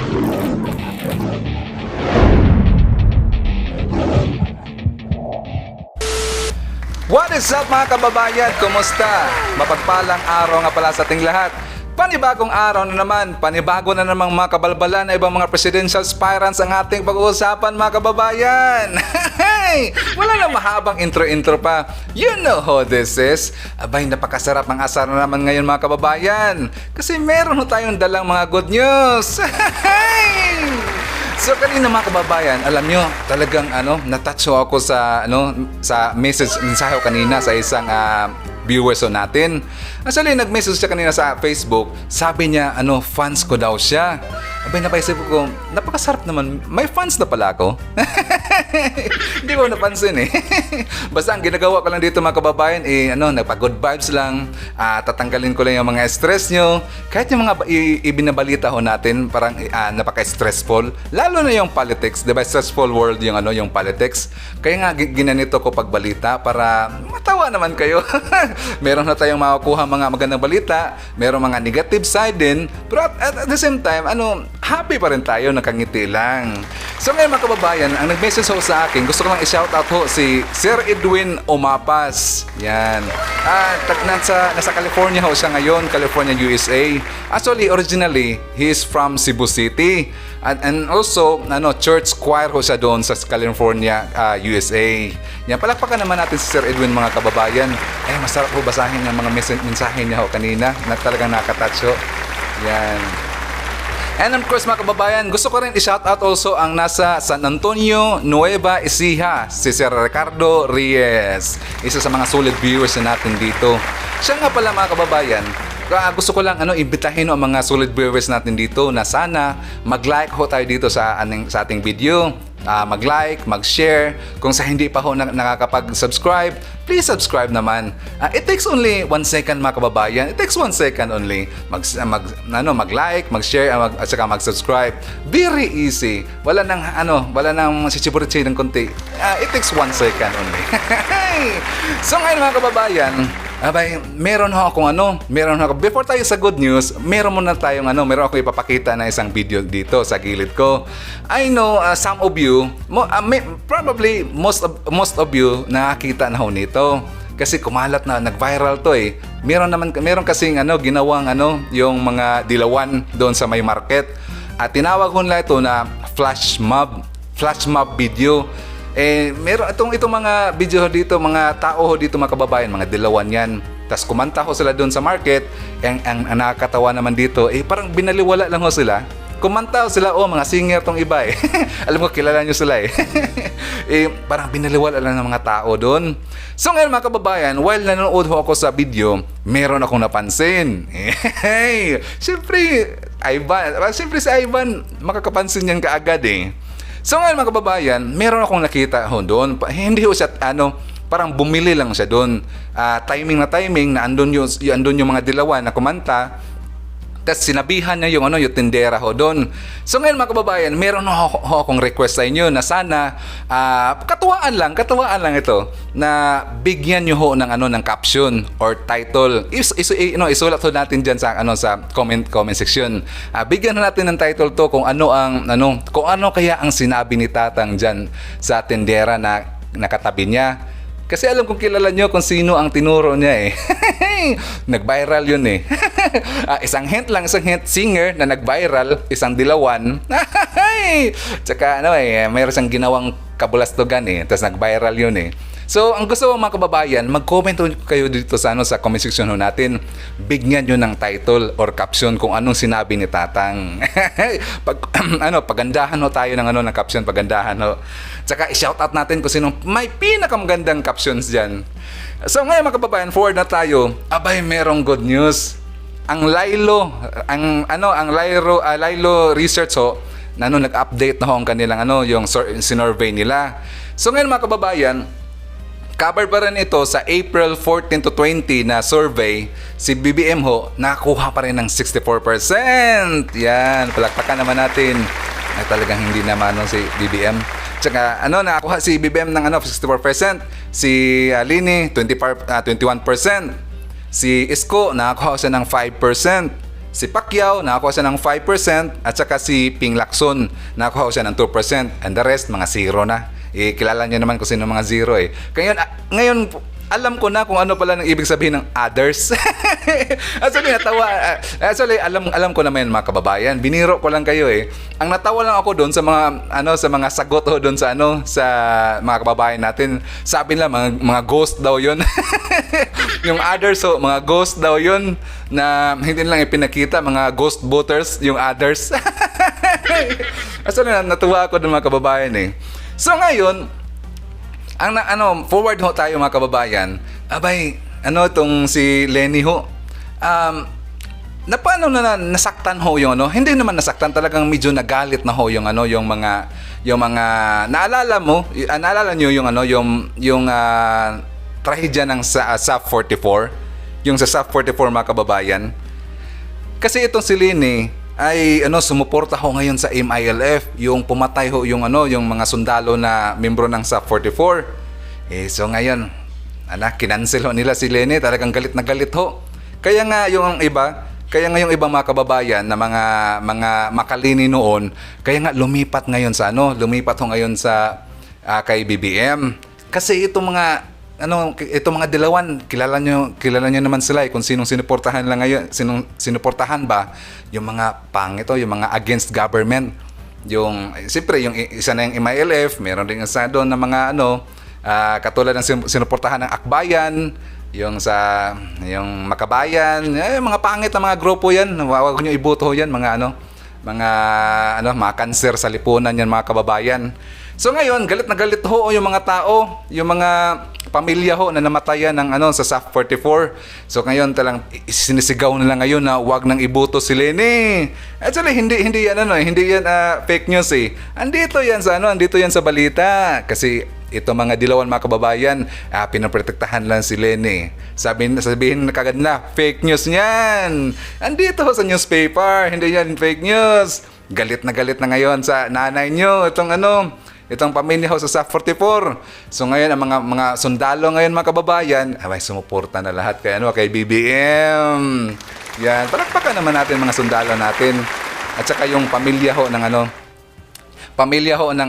What is up mga kababayan? Kumusta? Mapagpalang araw nga pala sa ating lahat. Panibagong araw na naman, panibago na namang mga kabalbalan na ibang mga presidential aspirants ang ating pag-uusapan mga kababayan. Wala na mahabang intro-intro pa. You know how this is. Abay, napakasarap ang asar na naman ngayon mga kababayan. Kasi meron tayong dalang mga good news. So kanina mga kababayan, alam nyo, talagang natouch ako sa sa mensahe ko kanina sa isang viewers natin. Actually, nag-message siya kanina sa Facebook. Sabi niya, fans ko daw siya. Abay, napaisip ko, napakasarap naman. May fans na pala ako. Hindi ko napansin eh. Basta ang ginagawa ko lang dito mga kababayan, nagpa-good vibes lang. Tatanggalin ko lang yung mga stress nyo. Kahit yung mga ibinabalita ho natin, parang napaka-stressful. Lalo na yung politics, diba? Stressful world yung politics. Kaya nga ginanito ko pagbalita para matawa naman kayo. Meron na tayong makukuha mga magandang balita, meron mga negative side din, pero at the same time, happy pa rin tayo, nakangiti lang. So ngayon mga kababayan, ang nag-message ho sa akin, gusto ko lang i-shoutout ho si Sir Edwin Omapas. Yan. Nasa California ho siya ngayon, California, USA. Actually, originally, he is from Cebu City. And also, church choir ho siya doon sa California, USA. Yan, palakpakan naman natin si Sir Edwin mga kababayan. Masarap ho basahin ang mga mensahe niya ho kanina na talagang nakatouch ho. Yan. And of course mga kababayan, gusto ko rin i-shoutout also ang nasa San Antonio, Nueva Ecija, si Sir Ricardo Reyes. Isa sa mga solid viewers na natin dito. Siya nga pala mga kababayan, gusto ko lang imbitahin ang mga solid viewers natin dito na sana mag-like ho tayo dito sa ating video. Mag-like, mag-share. Kung sa hindi pa ho nakakapag-subscribe, please subscribe naman. It takes only 1 second mga kababayan. It takes 1 second only. Mag-like, mag-share, at saka mag-subscribe. Very easy. Wala nang sichiburitsi ng konti. It takes 1 second only. So ngayon mga kababayan, meron ako before tayo sa good news, meron ako ipapakita na isang video dito sa gilid ko. I know some of you, probably most of you nakakita na ho nito. Kasi kumalat na, nag-viral to eh. Meron kasing ginawang yung mga dilawan doon sa may market. At tinawag ko nila ito na flash mob video. Meron itong mga video dito, mga tao dito mga kababayan, mga dilawan yan. Tapos kumanta ho sila doon sa market. Ang nakakatawa naman dito, parang binaliwala lang ho sila. Kumanta ho sila, mga singer tong iba eh. Alam ko, kilala nyo sila eh. Parang binaliwala lang ng mga tao doon. So ngayon mga kababayan, while nanonood ho ako sa video, meron akong napansin. Siyempre si Ivan, makakapansin yan kaagad eh. So ngayon mga kababayan, meron akong nakita ho doon. Hindi ho siya, parang bumili lang siya doon. Timing na andun yung mga dilawan na kumanta. Tapos sinabihan niya yung tindera ho doon. So ngayon mga kababayan, meron ho akong request sa inyo na sana katuwaan lang ito na bigyan niyo ho ng caption or title. Isulat ho natin diyan sa comment section. Bigyan natin ng title to kung ano kaya ang sinabi ni Tatang diyan sa tindera na nakatabi niya. Kasi alam kong kilala nyo kung sino ang tinuro niya eh. Nag-viral yun eh. Isang hint, singer na nag-viral, isang dilawan. Tsaka mayroon siyang ginawang kabulastugan eh. Tapos nag-viral yun eh. So, ang gusto ko mga kababayan, mag-comment kayo dito sa comment section natin. Bigyan nyo ng title or caption kung anong sinabi ni Tatang. Pagandahan ho tayo ng caption, pagandahan ho. Tsaka i-shoutout natin kung sino may pinakamagandang captions dyan. So, ngayon mga kababayan, forward na tayo. Merong good news. Ang Lilo Research ho, nag-update na ho ang kanilang yung sinurvey nila. So, ngayon mga kababayan, covered pa rin ito sa April 14 to 20 na survey. Si BBM ho, nakakuha pa rin ng 64%. Yan, palakpakan naman natin. Talagang hindi naman si BBM. Tsaka nakakuha si BBM ng 64%. Si Lini, 21%. Si Isko, nakakuha siya ng 5%. Si Pacquiao, nakakuha siya ng 5%, at saka si Ping Lacson, nakakuha siya ng 2%, and the rest, mga zero na. Kilala niyo naman kung sino mga zero eh. Ngayon, alam ko na kung ano pala ng ibig sabihin ng others. Actually, alam ko naman mga kababayan. Biniro ko lang kayo eh. Ang natawa lang ako doon sa mga sagot doon sa mga kababayan natin. Sabi nila mga ghost daw 'yon. Yung others, mga ghost daw 'yon na hindi lang ipinakita, mga ghost voters yung others. Actually, natuwa ako doon mga kababayan eh. So ngayon, forward ho tayo mga kababayan. Abay, itong si Lenny ho. Paano nasaktan ho yung Hindi naman nasaktan, talagang medyo nagalit na ho yung mga naalala niyo yung trahedya ng SAF 44, yung sa SAF 44 mga kababayan. Kasi itong si Lenny ay sumuporta ho ngayon sa MILF, yung pumatay ho yung mga sundalo na membro ng SAF 44. So ngayon, kinancel ho nila si Lenny, talagang galit na galit ho. Kaya nga yung ibang mga kababayan na mga makalini noon, kaya nga lumipat ho ngayon sa kay BBM. Kasi itong mga dilawan, kilala nyo naman sila kung sinong sinuportahan lang ngayon, sinuportahan ba yung mga yung mga against government. Siyempre yung isa na yung MILF, meron din isa doon na mga katulad ng sinuportahan ng Akbayan, yung Makabayan, mga pangit na mga grupo yan, wag nyo iboto yan, mga cancer sa lipunan yan mga kababayan. So ngayon, galit na galit ho yung mga tao, yung mga pamilya ho na namatayan ng sa SAF 44. So ngayon talang sinisigaw nila ngayon na wag nang iboto si Lenny. Actually hindi yan fake news eh. Andito yan sa balita. Kasi ito mga dilawan mga kababayan, pinaprotektahan lang si Lenny. Sabihin na kagad na fake news niyan. Andito ho sa newspaper, hindi yan fake news. Galit na ngayon sa nanay nyo itong pamilya ho sa SAF 44. So ngayon ang mga sundalo ngayon mga kababayan, sumuporta na lahat kay BBM. Yan, palakpakan naman natin mga sundalo natin. At saka yung pamilya ho ng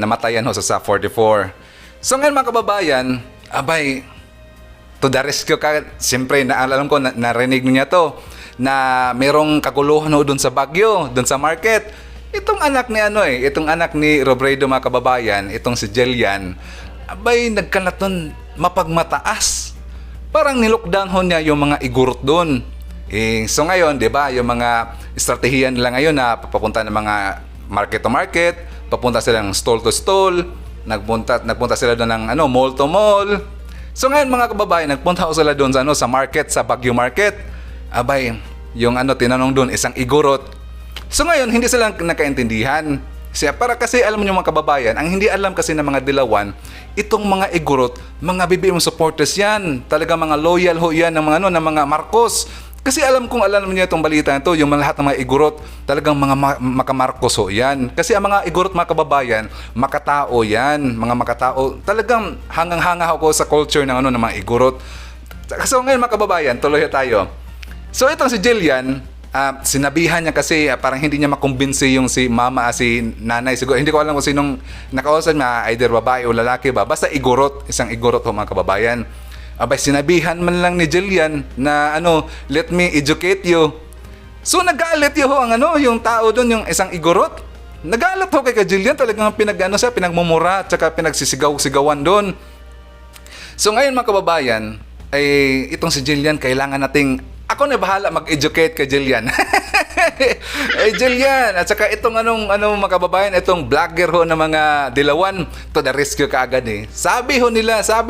namatayan ho sa SAF 44. So ngayon mga kababayan, to the rescue siyempre alam ko narinig niya to na merong kaguluhan ho doon sa Baguio, doon sa market. Itong anak ni Robredo mga kababayan, itong si Jillian, nagkalat nun mapagmataas. Parang nilockdown ho niya yung mga igurot doon. So ngayon, 'di ba, yung mga estratehiya nila ngayon na papunta ng mga market to market, papunta sila ng stall to stall, nagpunta sila doon ng mall to mall. So ngayon mga kababayan, nagpunta ho sila doon sa market, sa Baguio Market. Yung tinanong doon isang igurot. So ngayon, hindi sila nakaintindihan. Kasi alam niyo mga kababayan, ang hindi alam kasi ng mga dilawan, itong mga igurot, mga BBM supporters yan. Talaga mga loyal ho yan ng mga Marcos. Kasi alam niyo itong balita ito, yung lahat ng mga igurot, talagang mga maka-Marcos ho yan. Kasi ang mga igurot mga kababayan, makatao yan, mga makatao. Talagang hangang-hanga ako sa culture ng mga igurot. So ngayon mga kababayan, tuloy tayo. So itong si Jillian, sinabihan niya kasi parang hindi niya makumbinsi yung si nanay. Siguro, hindi ko alam kung sinong nakausap niya, either babae o lalaki ba. Basta isang igurot ho mga kababayan. Sinabihan man lang ni Jillian na let me educate you. So nagalit yung tao doon, yung isang igurot. Nagalit ho kay Jillian, talagang pinagmumura at saka pinagsisigaw-sigawan doon. So ngayon mga kababayan, itong si Jillian, kailangan nating ako na bahala mag-educate kay Jillian. Jillian, at saka itong mga kababayan, itong vlogger ho na mga dilawan, to the rescue kaagad eh. Sabi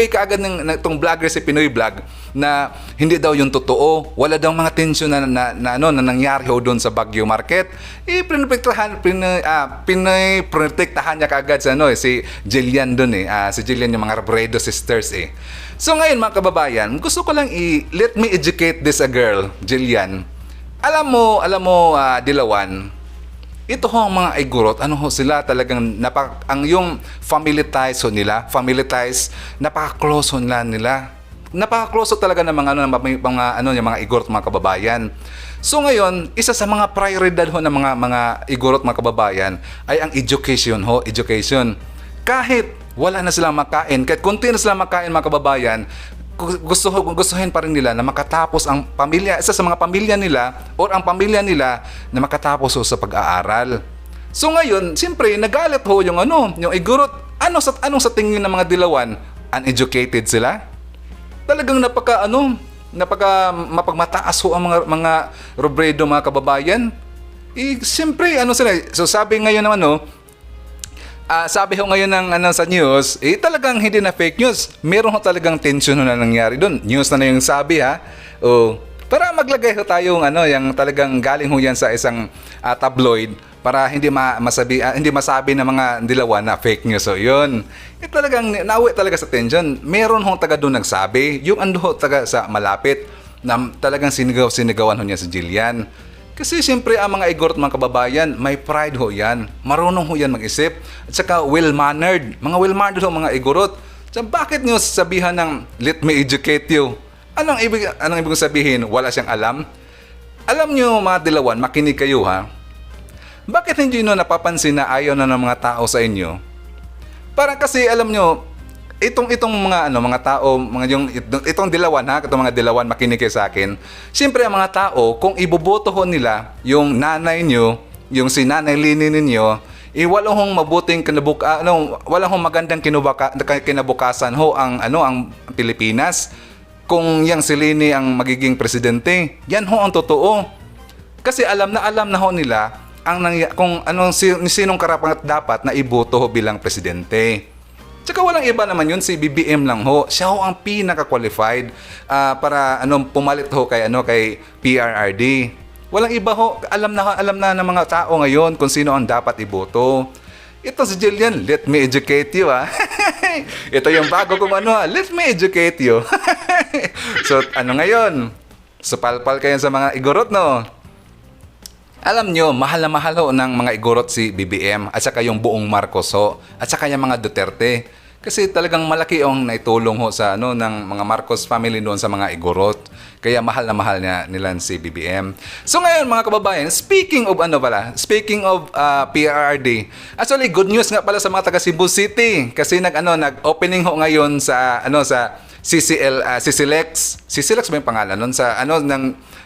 kaagad ng itong vlogger si Pinoy Vlog na hindi daw yung totoo, wala daw mga tensyon na nangyari ho doon sa Baguio Market. Pinoprotektahan niya kaagad si Jillian doon si Jillian yung mga Robredo sisters eh. So ngayon mga kababayan, gusto ko lang let me educate this girl, Jillian. Alam mo, dilawan, ito ho ang mga igurot, sila talagang ang yung family ties, napaka-close ho nila. Napaka-close talaga ng mga ano ng mga ano yung mga igorot mga kababayan. So ngayon, isa sa mga prioridad ho ng mga igorot mga kababayan ay ang education ho, education. Kahit wala na silang makain, kahit konti na silang makain mga kababayan, gustuhin pa rin nila na makatapos ang pamilya, isa sa mga pamilya nila or ang pamilya nila na makatapos ho sa pag-aaral. So ngayon, siyempre nagalit ho yung yung igorot. Anong sa tingin ng mga dilawan? Uneducated sila? Talagang napaka mapagmataas ho ang mga Robredo mga kababayan. Siyempre sila. So sabi ngayon naman sabi ho ngayon ng sa news, talagang hindi na fake news. Meron ho talagang tension na nangyari doon. News na yung sabi ha. Para maglagay ho tayong yung talagang galing ho yan sa isang tabloid para hindi masabi ng mga dilawan na fake news. So yun. Talagang nauwi talaga sa tension. Meron hong taga doon nagsabi, yung taga sa malapit na talagang sinigawan ho niya si Jillian. Kasi siyempre ang mga igorot mga kababayan, may pride ho yan. Marunong ho yan mag-isip. At saka well-mannered. Mga well-mannered ho mga igorot. So bakit nyo sabihan ng let me educate you? Anong ibig sabihin? Wala siyang alam? Alam nyo mga dilawan, makinig kayo ha. Bakit hindi nyo napapansin na ayaw na ng mga tao sa inyo? Parang kasi alam nyo, itong mga tao, itong dilawan ha, itong mga dilawan, makinig kayo sa akin. Siyempre ang mga tao, kung iboboto ho nila yung nanay nyo, yung si Nanay Lini ninyo, walang hong mabuting walang hong magandang kinabukasan ho ang Pilipinas. Kung yang si Lini ang magiging presidente, yan ho ang totoo. Kasi alam na ho nila kung sinong karapat dapat na iboto ho bilang presidente. Tsaka walang iba naman yun, si BBM lang ho. Siya ho ang pinaka-qualified para pumalit ho kay PRRD. Walang iba ho. Alam na ng mga tao ngayon kung sino ang dapat iboto. Ito si Jillian, let me educate you ha. Ito yung bago kong let me educate you. So ngayon? Supalpal kayo sa mga igorot no? Alam nyo, mahal na mahal ho ng mga igorot si BBM at saka yung buong Marcos ho at saka yung mga Duterte. Kasi talagang malaki ang naitulong ho sa ng mga Marcos family doon sa mga igorot. Kaya mahal na mahal nila si BBM. So ngayon mga kababayan, speaking of PRRD, actually good news nga pala sa mga taga Cebu City kasi nag-opening ho ngayon sa CCLEX ba yung pangalan nun? Sa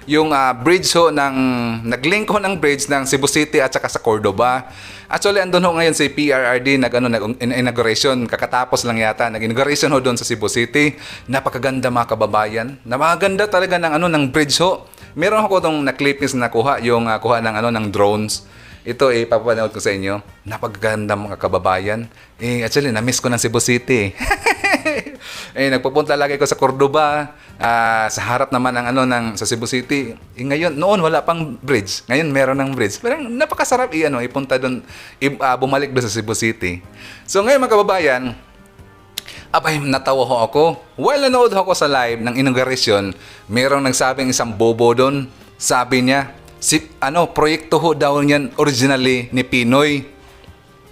yung bridge ho nag-link ho ng bridge ng Cebu City at saka sa Cordoba. Actually, andun ho ngayon si PRRD nag-inauguration. Kakatapos lang yata. Nag-inauguration ho doon sa Cebu City. Napakaganda mga kababayan. Napakaganda talaga ng bridge ho. Meron ako itong na-clippings na kuha ng drones. Ito papapanood ko sa inyo. Napakaganda mga kababayan. Actually, na-miss ko ng Cebu City. Nagpupunta lagi ko sa Cordoba, sa harap naman sa Cebu City. Ngayon, noon wala pang bridge. Ngayon meron ng bridge. Parang napakasarap ipunta doon, bumalik doon sa Cebu City. So ngayon mga kababayan, natawa ho ako. While nanood ho ako sa live ng inauguration, merong nagsabing isang bobo doon. Sabi niya, proyekto ho daw niyan originally ni Pinoy.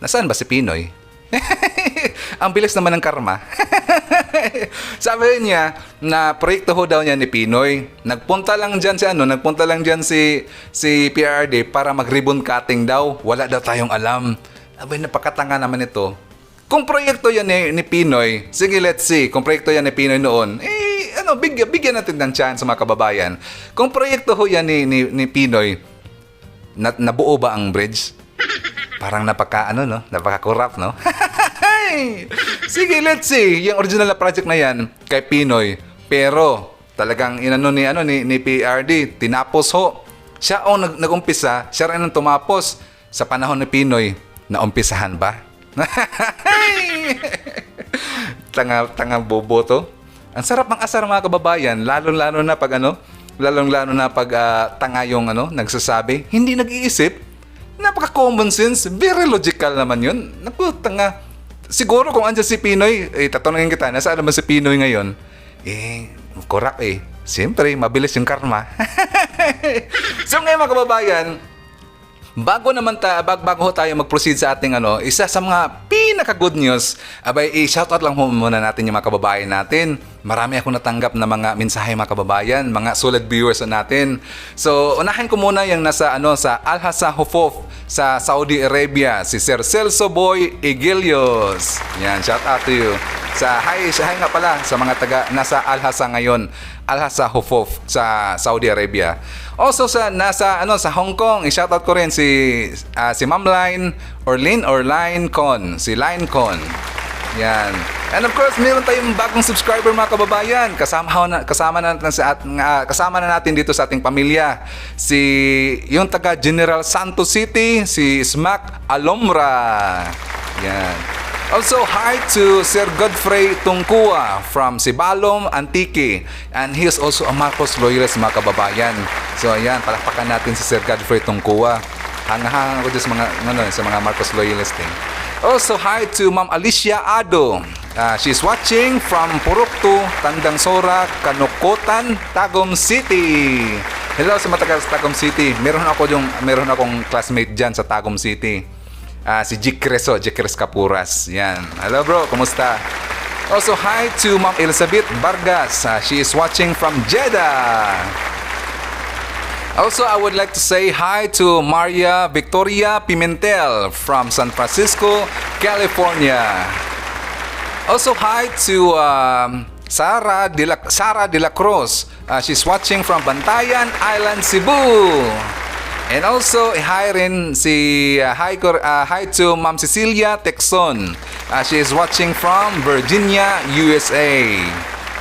Nasaan ba si Pinoy? Ang bilis naman ng karma. Sabi niya na proyekto ho daw niya ni Pinoy. Nagpunta lang diyan si PRRD para mag-ribbon cutting daw. Wala daw tayong alam. Napakatanga naman ito. Kung proyekto yan ni Pinoy, sige let's see. Kung proyekto yan ni Pinoy noon, bigyan natin ng chance mga kababayan. Kung proyekto ho yan ni Pinoy, nabuo ba ang bridge? Parang napaka-corrupt, no? Sige, let's see. Yung original na project na yan kay Pinoy. Pero talagang ni PRD, tinapos ho. Siya ang nag-umpisa, siya rin ang tumapos. Sa panahon ni Pinoy, naumpisahan ba? Tanga bobo to. Ang sarap ng asar mga kababayan, lalong-lalo na pag tanga yung nagsasabi, hindi nag-iisip. Napaka-common sense. Very logical naman yun. Naku, tanga. Siguro kung andyan si Pinoy, tatanungin kita, nasaan naman si Pinoy ngayon? Correct Siyempre, mabilis yung karma. So ngayon mga kababayan, bago ho tayo mag-proceed sa ating isa sa mga pinaka-good news, abay, i-shoutout lang muna natin yung mga kababayan natin. Marami akong natanggap na mga mensahe mga kababayan, mga solid viewers natin. So, unahin ko muna yung nasa sa Al-Hasa Hufof sa Saudi Arabia, si Sir Celso Boy Igilios. Yan, shout out to you. Hi nga pala sa mga taga nasa Al-Hasa ngayon, Al-Hasa Hufof sa Saudi Arabia. Also sa Hong Kong, i-shoutout ko rin si Ma'am Line Line Con, si Line Con. Yan. And of course, meron tayong bagong subscriber mga kababayan. Kasama na natin dito sa ating pamilya. Yung taga General Santos City, si Smack Alomra. Yan. Also, hi to Sir Godfrey Tungkua from Sibalom, Antique. And he is also a Marcos loyalist mga kababayan. So ayan, palakpakan natin si Sir Godfrey Tungkua. Hanga-hanga ko sa mga Marcos loyalist eh. Also, hi to Ma'am Alicia Ado. She's watching from Puruktu, Tandang Sora, Kanukotan, Tagum City. Hello sa mga taga Tagum City. Meron akong classmate dyan sa Tagum City. Si Jikres Kapuras. Yan. Hello bro, kumusta? Also, hi to Ma'am Elizabeth Vargas. She is watching from Jeddah. Also, I would like to say hi to Maria Victoria Pimentel from San Francisco, California. Also, hi to Sara de la Cruz. She's watching from Bantayan Island, Cebu. And also, hi to Ma'am Cecilia Texon. She is watching from Virginia, USA.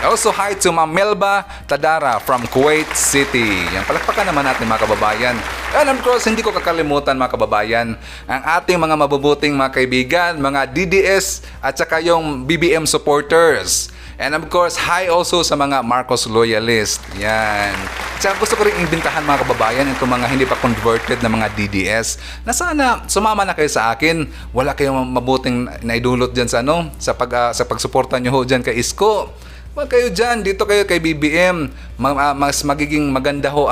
Also, hi to Ma'am Melba Tadara from Kuwait City. Yan, palakpakan naman natin mga kababayan. And of course, hindi ko kakalimutan mga kababayan, ang ating mga mabubuting mga kaibigan, mga DDS at saka yung BBM supporters. And of course, hi also sa mga Marcos loyalist. Yan. Tsaka gusto ko rin imbitahan mga kababayan itong mga hindi pa converted na mga DDS na sana sumama na kayo sa akin. Wala kayong mabuting naidulot dyan sa sa pagsuporta nyo ho dyan kay Isko. Wag kayo dyan, dito kayo kay BBM. Mas magiging maganda ho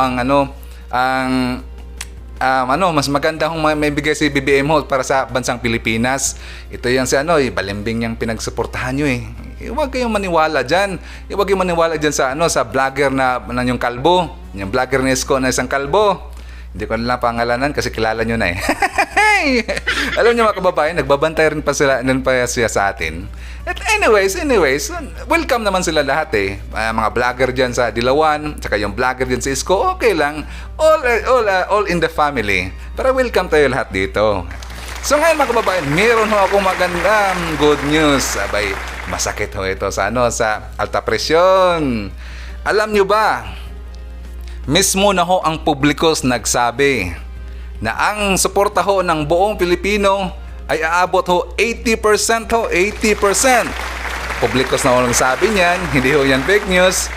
mas maganda hong may bigay si BBM ho para sa bansang Pilipinas. Ito yung balimbing yung pinagsuportahan nyo eh. Huwag kayong maniwala dyan. Huwag kayong maniwala dyan sa vlogger na yung kalbo. Yung vlogger ni Isko na isang kalbo. Hindi ko na lang pangalanan kasi kilala nyo na eh. Alam nyo mga kababayan, nagbabantay rin pa siya sa atin. At anyways, welcome naman sila lahat eh. Mga vlogger dyan sa Dilawan, tsaka yung vlogger dyan sa Isko, okay lang. All in the family. Pero welcome tayo lahat dito. So ngayon mga kababayan, meron ho akong magandang good news. Abay, masakit ho ito sa alta presyon. Alam nyo ba, mismo na ho ang publikos nagsabi na ang suporta ho ng buong Pilipino ay aabot ho 80% ho, 80%. Publikos na ho nagsabi niyan, hindi ho yan fake news.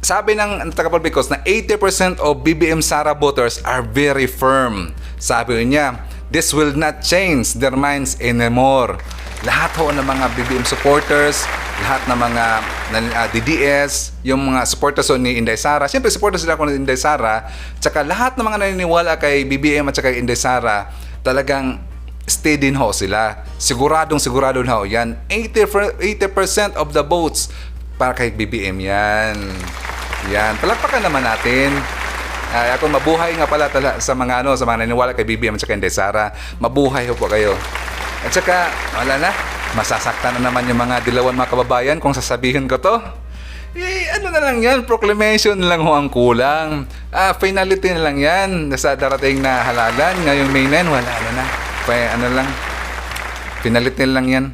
Sabi ng taga-publikos na 80% of BBM Sara voters are very firm. Sabi niya, this will not change their minds anymore. Lahat ho ng mga BBM supporters, lahat ng mga DDS, yung mga supporters ni Inday Sara, siyempre supporters sila ni Inday Sara, tsaka lahat ng mga naniniwala kay BBM at tsaka Inday Sara, talagang steady ho sila. Sigurado ho yan. 80% of the votes para kay BBM yan. Yan, palakpakan naman natin. Ako mabuhay nga pala sa mga naniniwala kay BBM at saka Inday Sara. Mabuhay ho po kayo. At saka, wala na. Masasaktan na naman yung mga Dilawan mga kababayan kung sasabihin ko to. Na lang yan, proclamation lang ho ang kulang. Finality na lang yan. Sa darating na halalan, ngayong May 9, wala na. Finality na lang yan.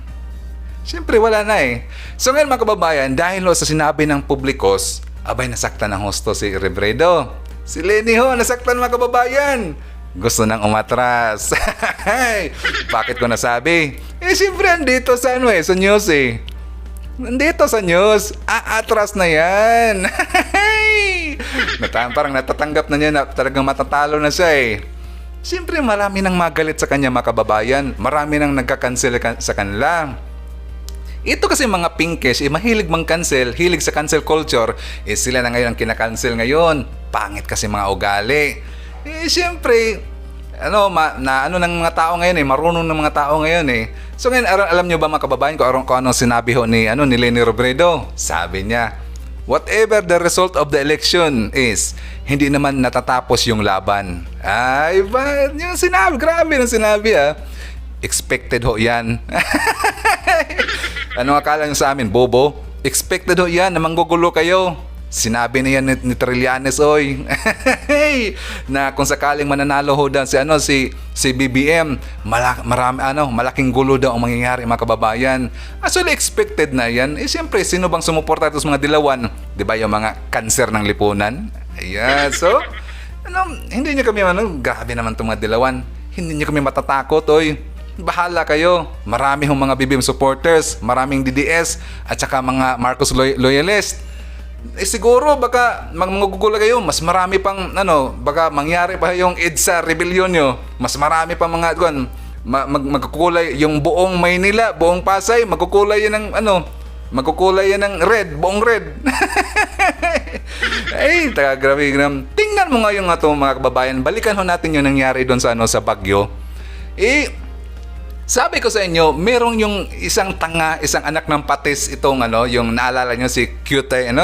Siyempre, wala na eh. So ngayon mga kababayan, dahil sa sinabi ng publikos, abay nasaktan ng hosto si Rebredo. Si Lenny ho, nasaktan mga kababayan. Gusto nang umatras. Bakit ko nasabi? Siyempre andito sa sa news eh. Nandito sa news. Atras na yan. Parang natatanggap na niya na talagang matatalo na siya eh. Siyempre marami nang magalit sa kanya mga kababayan. Marami nang nagka-cancel sa kanila. Ito kasi mga pinkish, mahilig mang-cancel, hilig sa cancel culture. Sila na ngayon ang kinakancel ngayon. Pangit kasi mga ugali. Siyempre, ano ng mga tao ngayon marunong ng mga tao ngayon eh. So ngayon, alam nyo ba mga kababayan kung anong sinabi ho ni Leni Robredo? Sabi niya, whatever the result of the election is, hindi naman natatapos yung laban. Ay, ba? Yung sinabi, grabe yung sinabi Expected ho yan. Ano akala nyo sa amin, bobo? Expected ho yan na manggugulo kayo. Sinabi na yan ni Trillanes, oy. Na kung sakaling mananalo ho daw si BBM, malaking gulo daw ang mangyayari mga kababayan. Actually, expected na yan. Siyempre, sino bang sumuporta sa mga dilawan? Di ba yung mga kanser ng lipunan? Ayan, so, hindi nyo kami, grabe naman itong mga dilawan. Hindi nyo kami matatakot, oy. Bahala kayo. Marami hong mga BBM supporters, maraming DDS, at saka mga Marcos loyalist. Siguro baka magugula kayo, mas marami pang baka mangyari pa yung EDSA rebellion nyo. Mas marami pang mga magkukulay yung buong Maynila, buong Pasay, magkukulay yan ng red, buong red. Ay, grabe. Tingnan mo nga yung mga kababayan, balikan ho natin yung nangyari doon sa Baguio. Sabi ko sa inyo, merong yung isang anak ng patis itong yung naalala nyo si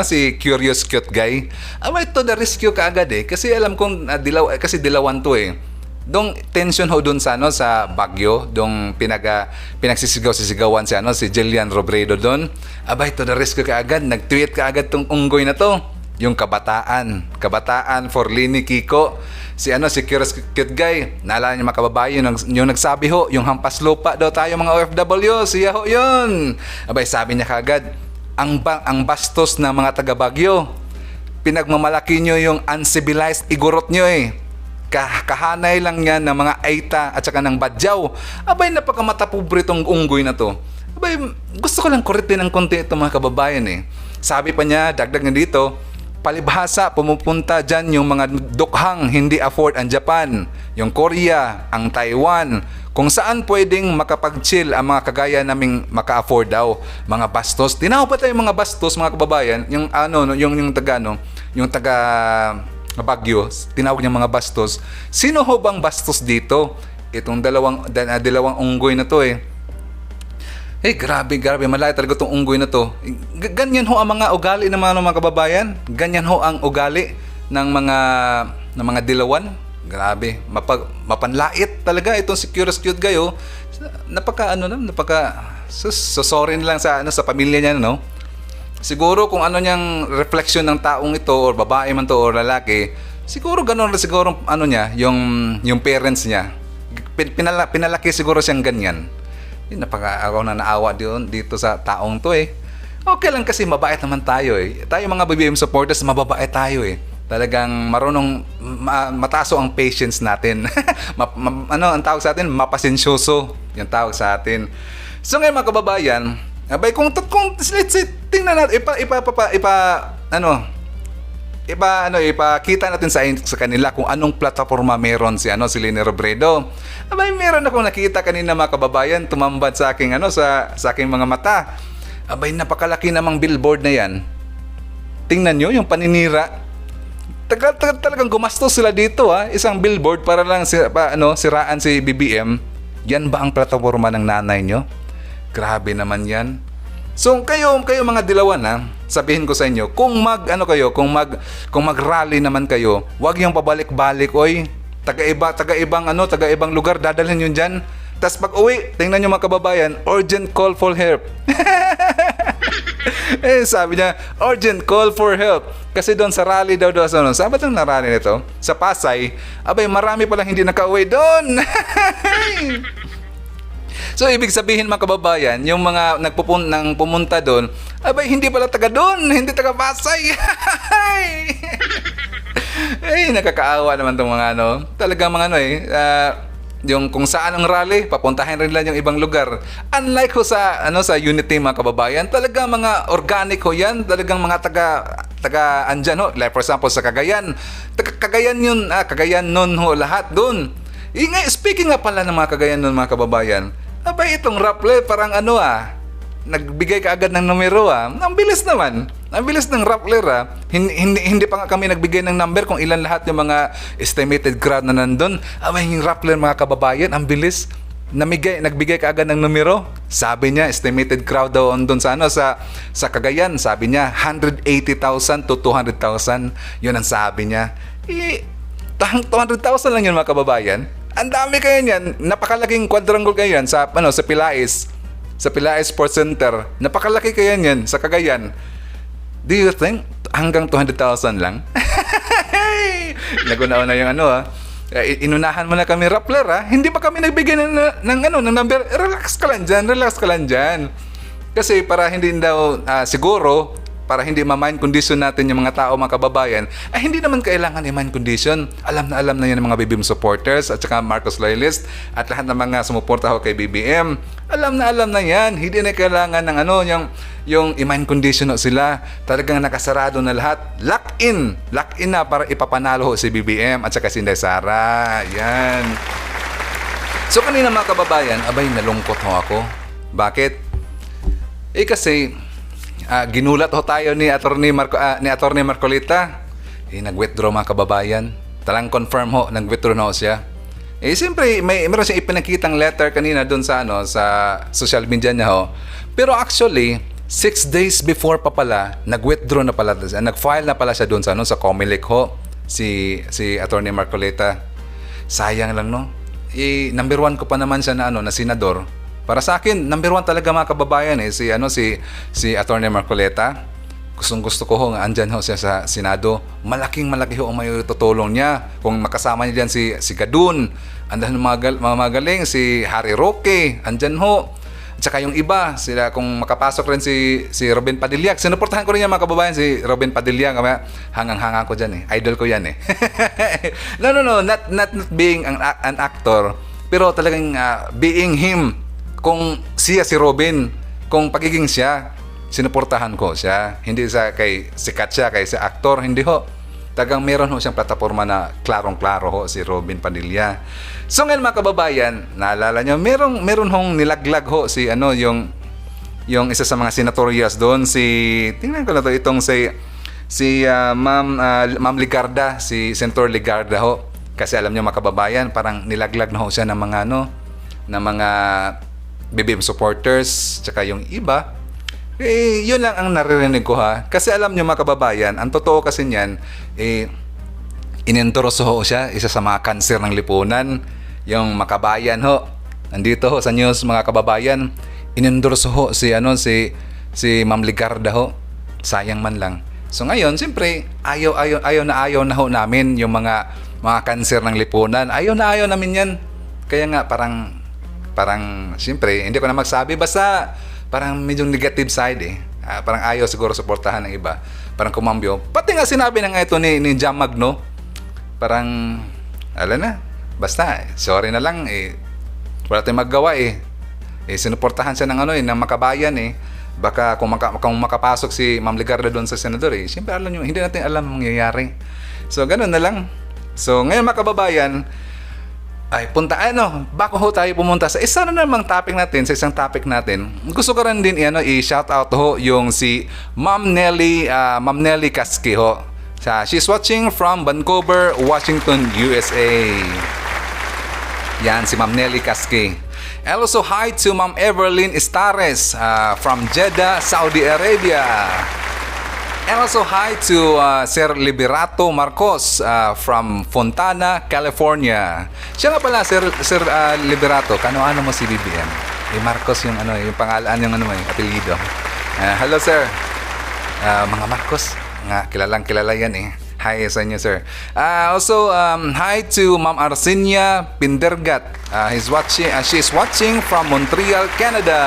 si Curious Cute Guy. Ito the rescue kaagad kasi alam kong kasi dilawan to Dong tension ho doon sa Baguio, dong pinagsisigaw-sisigawan si Jillian Robredo doon. Ito the rescue kaagad, nag-tweet kaagad tong unggoy na to. Yung kabataan for Lini Kiko. Si Curious Cute Guy, naalala niyo mga kababayan yung nagsabi ho, yung hampas lupa daw tayo mga OFW, siya ho yun. Sabi niya kagad, ang bastos ng mga taga Baguio, pinagmamalaki niyo yung uncivilized igorot niyo kahanay lang yan ng mga Aita at saka ng Badyaw. Napakamatapubri tong unggoy na to. Gusto ko lang kuritin ng konti itong mga kababayan Sabi pa niya, dagdag na dito, palibhasa, pumupunta dyan yung mga dukhang hindi afford ang Japan, yung Korea, ang Taiwan, kung saan pwedeng makapag-chill ang mga kagaya naming maka-afford daw. Mga bastos. Tinawag pa tayo mga bastos, mga kababayan, yung taga Baguio, tinawag niya mga bastos. Sino ho bang bastos dito? Itong dalawang unggoy na to grabe, malaya talaga itong unggoy na to. Ganyan ho ang mga ugali ng mga kababayan. Ganyan ho ang ugali ng mga dilawan. Grabe, mapanlait talaga itong si Curious Cute Guy sorry na lang sa pamilya niya Siguro kung niyang reflection ng taong ito or babae man to or lalaki, siguro ganoon na siguro niya, yung parents niya. Pinalaki siguro siyang ganyan. Ako na naawa dito sa taong to Okay lang kasi mabait naman tayo Tayo mga BBM supporters, mababait tayo Talagang marunong mataso ang patience natin. Ang tawag sa atin, mapasensyoso. Yung tawag sa atin. So ngayon mga kababayan, kung let's say, tingnan natin, ipakita natin sa kanila kung anong plataforma meron si Leni Robredo. Meron akong nakita kanina mga kababayan, tumambad sa aking sa aking mga mata. Napakalaki namang billboard na yan. Tingnan nyo yung paninira. Talagang gumastos sila dito isang billboard para lang siraan si BBM. Yan ba ang plataforma ng nanay nyo? Grabe naman yan. So kayo mga dilawan sabihin ko sa inyo, kung mag-rally naman kayo, wag yung pabalik-balik, taga-ibang lugar dadalhin yun dyan. Tas pag uwi, tingnan nyo mga kababayan, urgent call for help. Sabi niya, urgent call for help. Kasi doon sa rally daw sabi itong na-rally nito, sa Pasay, marami palang hindi nakauwi doon. So, ibig sabihin mga kababayan, yung mga pumunta doon, hindi pala taga doon, hindi taga Pasay. Nakakaawa naman itong mga talagang mga yung kung saan ang rally, papuntahin rin lang yung ibang lugar. Unlike ho sa Unity mga kababayan, talagang mga organic ho yan, talagang mga taga andyan ho, like for example sa Cagayan. Cagayan yun, Cagayan nun ho, lahat doon. Speaking nga pala ng mga Cagayan nun mga kababayan, itong Rapple, parang nagbigay ka agad ng numero Ang bilis naman. Ang bilis ng Rappler hindi pa nga kami nagbigay ng number kung ilan lahat yung mga estimated crowd na nandun. Abay, yung Rappler mga kababayan, ang bilis. Nagbigay kaagad ng numero. Sabi niya, estimated crowd daw doon sa sa Cagayan. Sabi niya, 180,000 to 200,000. Yun ang sabi niya. 200,000 lang yun mga kababayan. Ang dami kayo niyan. Napakalaking quadrangle kayo yan sa Pilais. Sa Pilais Sports Center. Napakalaki kayo niyan sa Cagayan. Do you think hanggang 200,000 lang? Nagunaw na yung inunahan mo na kami, Rappler Hindi pa kami nagbigay ng number. Relax ka lang dyan. Kasi para hindi daw siguro, para hindi ma-mind condition natin yung mga tao, mga kababayan, hindi naman kailangan i-mind condition. Alam na yan ng mga BBM supporters at saka Marcos loyalist at lahat ng mga sumuporta ho kay BBM. Alam na yan. Hindi na kailangan ng yung i-mind condition sila. Talagang nakasarado na lahat. Lock in na para ipapanalo ho si BBM at saka si Inday Sara. Yan. So kanina mga kababayan, abay nalungkot ho ako. Bakit? Kasi ginulat ho tayo ni Attorney Marcolita. Nag-withdraw mga kababayan. Talang confirm ho, nag-withdraw na ho siya. Siyempre, meron siyang ipinakitang letter kanina doon sa social media niya ho. Pero actually, 6 days before pa pala, nag-withdraw na pala, nag-file na pala siya doon sa Comelec ho, si Attorney Marcolita. Sayang lang, no? Number 1 ko pa naman siya na senador. Para sa akin, number 1 talaga mga kababayan si Attorney Marcolita. Gusto ko ho andyan ho siya sa Senado. Malaki ho ang may tutulong niya. Kung makasama niya diyan si Gadun, andyan mga magaling si Harry Roque, andyan ho. At saka yung iba, sila kung makapasok rin si Robin Padilla. Sinuportahan ko rin yan mga kababayan, si Robin Padilla. Hangang-hanga ko dyan idol ko yan No, not being an actor, pero talagang being him. Kung siya si Robin, kung pagiging siya, sinuportahan ko siya. Hindi sikat siya, kay si aktor, hindi ho. Tagang meron ho siyang plataforma na klarong-klaro ho si Robin Padilla. So ngayon mga kababayan, naalala nyo, meron hong nilaglag ho si yung isa sa mga senatorias doon, tingnan ko na to, itong si Ma'am Ligarda, si Senator Ligarda ho. Kasi alam nyo mga kababayan, parang nilaglag na ho siya ng mga BBM supporters, tsaka yung iba. Yun lang ang naririnig ko Kasi alam nyo mga kababayan, ang totoo kasi niyan, inendorso ho siya, isa sa mga kanser ng lipunan, yung Makabayan ho. Nandito ho sa news mga kababayan, inendorso ho si Ma'am Ligarda ho. Sayang man lang. So ngayon, siyempre, ayaw na ho namin yung mga kanser ng lipunan. Ayaw namin yan. Kaya nga parang siyempre, hindi ko na magsabi, basta parang medyo negative side parang ayaw siguro suportahan ng iba. Parang kumambyo. Pati nga sinabi na nga ito ni Jam Magno, parang, basta, sorry na lang, wala tayong maggawa sinuportahan siya ng ng Makabayan Baka kung makapasok si Ma'am Ligarda doon sa senador siyempre alam nyo, hindi natin alam ang mangyayari. So, ganun na lang. So, ngayon mga kababayan, bago ho tayo pumunta sa isang topic natin. Gusto ko rin din i-shout out ho yung si Ma'am Nelly Casque ho. She's watching from Vancouver, Washington, USA. Yan si Ma'am Nelly Casque. And also hi to Ma'am Everlyn Estares from Jeddah, Saudi Arabia. And also hi to Sir Liberato Marcos from Fontana, California. Siya nga pala, Sir Liberato, kano-ano mo si BBM? Marcos yung yung pangalan, yung apelyido. Hello sir. Mga Marcos, kilalang-kilala yan Hi sa inyo sir. Also hi to Ma'am Arsinia Pindergat. She's watching from Montreal, Canada.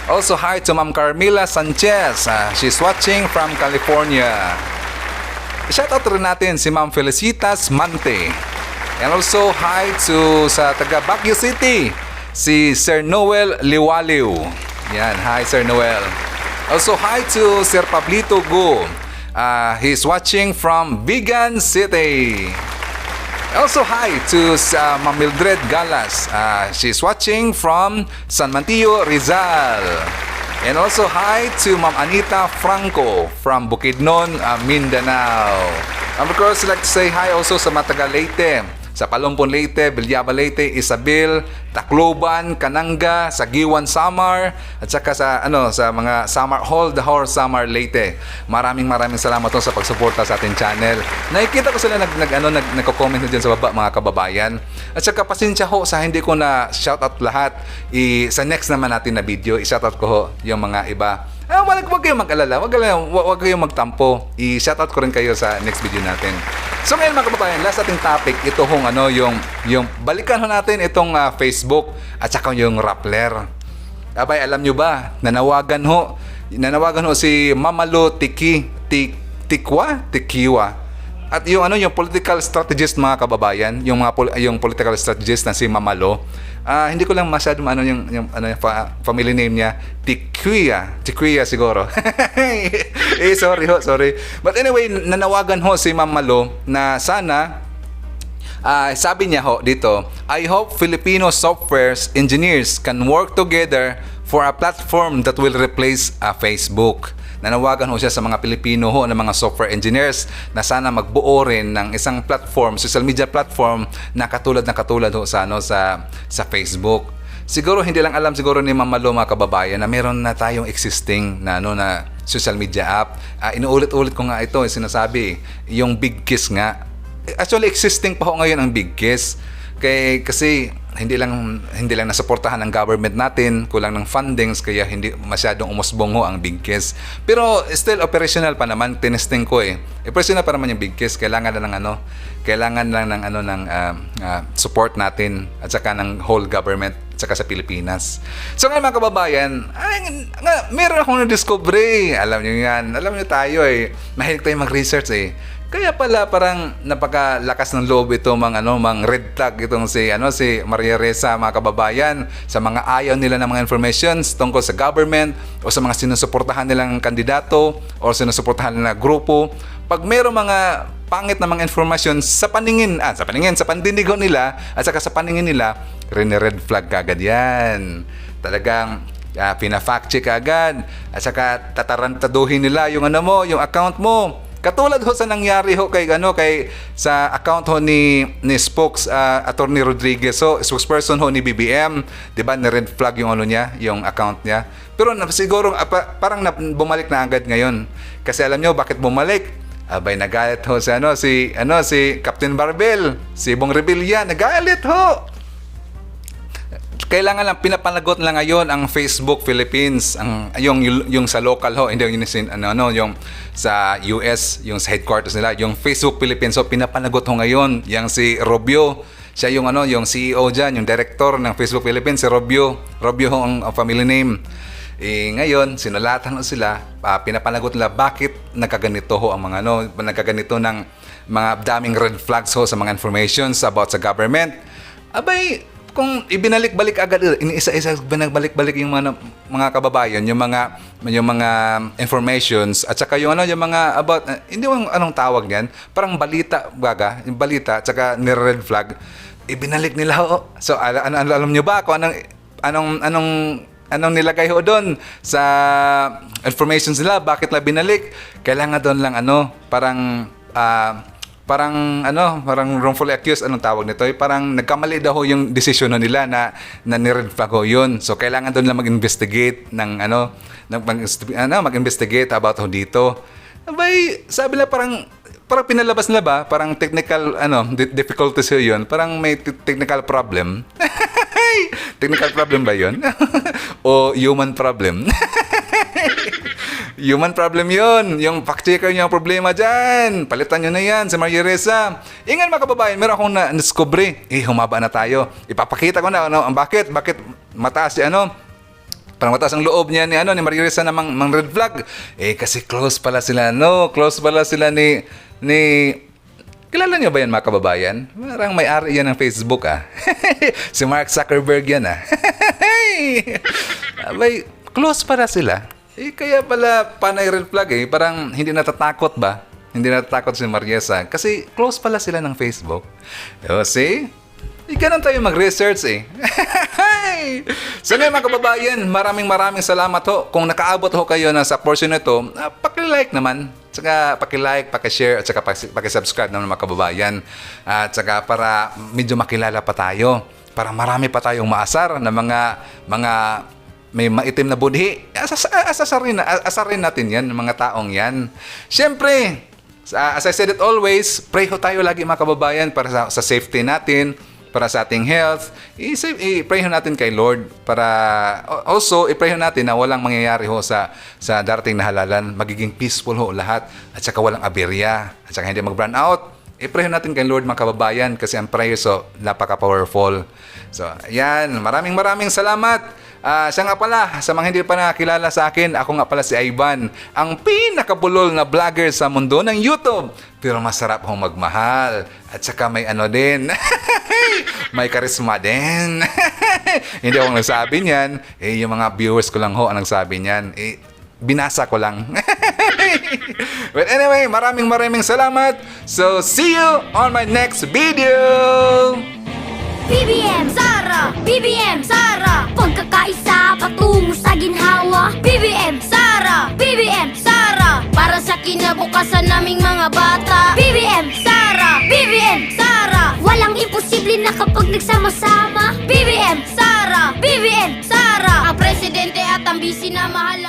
Also, hi to Ma'am Carmila Sanchez. She's watching from California. Shoutout rin natin si Ma'am Felicitas Mante. And also, hi to sa taga Baguio City, si Sir Noel Liwaliw. Yan, hi Sir Noel. Also, hi to Sir Pablito Go. He's watching from Vigan City. Also, hi to Ma'am Mildred Galas. She's watching from San Mateo, Rizal. And also, hi to Ma'am Anita Franco from Bukidnon, Mindanao. And of course, I'd like to say hi also sa mga taga Leyte, sa Palumpon Leyte, Bilyaba Leyte, Isabel, Tacloban, Cananga, Sagiwan, Samar, at saka sa sa mga Samar Hall, the Horror Samar Leyte. Maraming salamat po sa pagsuporta sa ating channel. Nakikita ko sila nagko-comment na diyan sa baba, mga kababayan. At saka pasensya ho sa hindi ko na shoutout lahat. Sa next naman natin na video, i-shoutout ko ho yung mga iba. Wag kayong mag-alala, wag kayong magtampo. I-shoutout ko rin kayo sa next video natin. So ngayon mga kababayan, last ating topic, ito hong yung balikan ho natin itong Facebook at saka yung Rappler. Abay, alam nyo ba, nanawagan ho si Mamalo Tikiwa. At yung yung political strategist mga kababayan, yung political strategist na si Mamalo, hindi ko lang masyadong family name niya, Tikwiya siguro. Sorry. But anyway, nanawagan ho si Mamalo na sana sabi niya ho dito, I hope Filipino software engineers can work together for a platform that will replace Facebook. Nanawagan ho siya sa mga Pilipino ho na mga software engineers na sana magbuo rin ng isang platform, social media platform na katulad ho sa Facebook. Siguro hindi lang alam siguro ni Ma'am Malo mga kababayan na meron na tayong existing na na social media app. Inuulit-ulit ko nga ito, sinasabi, yung Big Kiss nga. Actually existing pa ho ngayon ang Big Kiss. Kasi hindi lang nasuportahan ng government natin, kulang ng fundings, kaya hindi masyadong umusbong ho ang Big Kiss. Pero still operational pa naman, tinesting ko operational pa naman yung Big Kiss. Kailangan lang ng support natin at saka ng whole government at saka sa Pilipinas. So ngayon mga kababayan, meron akong na-discover. Alam niyo yan, alam niyo tayo mahilig tayong mag-research Kaya pala parang napakalakas ng loob ito mang red flag itong si Maria Ressa mga kababayan sa mga ayaw nila ng mga informations tungkol sa government o sa mga sinusuportahan nilang kandidato o sinusuportahan nilang grupo. Pag mayroong mga pangit na mga information sa pandinig nila at saka sa paningin nila, red flag kagad yan. Talagang pina-fact check agad at saka tatarantaduhin nila yung yung account mo. Katulad ho sa nangyari ho kay sa account ho ni Attorney Rodriguez, spokesperson ho ni BBM, 'di ba, na red flag yung yung account niya. Pero siguro parang bumalik na agad ngayon. Kasi alam niyo bakit bumalik? Abay, nagalit ho si Captain Barbel, si Bong Revilla, nagalit ho. Kailangan lang pinapanagot lang ngayon ang Facebook Philippines, yung sa local ho, hindi yung sa US, yung sa headquarters nila, yung Facebook Philippines ho, pinapanagot ho ngayon yang si Robio. Siya yung CEO diyan, yung director ng Facebook Philippines, si Robio ho ang family name. Ngayon, sinulatan ho sila, pinapanagot nila bakit nagkaganito ho ang nagkaganito ng mga daming red flags ho sa mga informations about sa government. Abay, kung ibinalik-balik agad, iniisa-isa binabalik-balik yung mga kababayan, yung mga informations at saka yung mga about hindi yung anong tawag niyan, parang yung balita at saka ni-red flag, ibinalik nila ho. So alam niyo ba kung anong nilagay ho doon sa informations nila, bakit na binalik? Kailangan doon lang parang wrongfully accused, anong tawag nito? Parang nagkamali daw yung decision nila na ni-red flag ho yun. So kailangan doon lang mag-investigate mag-investigate about ho dito. Abay, sabi nila parang pinalabas nila ba? Parang technical difficulties ho yun. Parang may technical problem. Technical problem ba yun? O human problem? Human problem yun. Yung fact-checker nyo ang problema dyan. Palitan nyo na yan sa Maria Ressa. Ingan mga kababayan, meron akong na-discovery. Humaba na tayo. Ipapakita ko na bakit mataas parang mataas ang loob niya ni Maria Ressa na mang red flag. Kasi close pala sila ni kilala niyo ba yan mga kababayan? Parang may-ari yan ng Facebook Si Mark Zuckerberg yan Abay, close pala sila. Kaya pala panay red flag parang hindi natatakot ba? Hindi natatakot si Maria Ressa kasi close pala sila ng Facebook. See? Ganun tayo mag-research eh. So ngayon mga kababayan, maraming salamat ho. Kung nakaabot ho kayo na sa portion na ito, paki-like naman. Saka paki-like, paki-share, at saka paki-subscribe naman mga kababayan. At saka para medyo makilala pa tayo. Para marami pa tayong maasar na mga may maitim na budhi. Asarin natin yan, mga taong yan. Siyempre, as I said it always, pray ho tayo lagi mga kababayan para sa safety natin, para sa ating health. I-pray ho natin kay Lord para also i-pray ho natin na walang mangyayari ho sa darating na halalan. Magiging peaceful ho lahat at saka walang aberya at saka hindi mag-burn out. I-pray ho natin kay Lord mga kababayan kasi ang prayer so napaka-powerful. So ayan, maraming salamat. Siya nga pala, sa mga hindi pa nakakilala sa akin, ako nga pala si Ivan, ang pinakabulol na vlogger sa mundo ng YouTube. Pero masarap hong magmahal. At saka may ano din, may karisma din. Hindi ako nagsabi niyan. Yung mga viewers ko lang ho ang nagsabi niyan. Binasa ko lang. But anyway, maraming salamat. So, see you on my next video. BBM Sara, BBM Sara, pagkakaisa patungo sa ginhawa. BBM Sara, BBM Sara, para sa kinabukasan naming mga bata. BBM Sara, BBM Sara, walang imposible na kapag nagsama-sama. BBM Sara, BBM Sara, ang presidente at ang busy na mahal.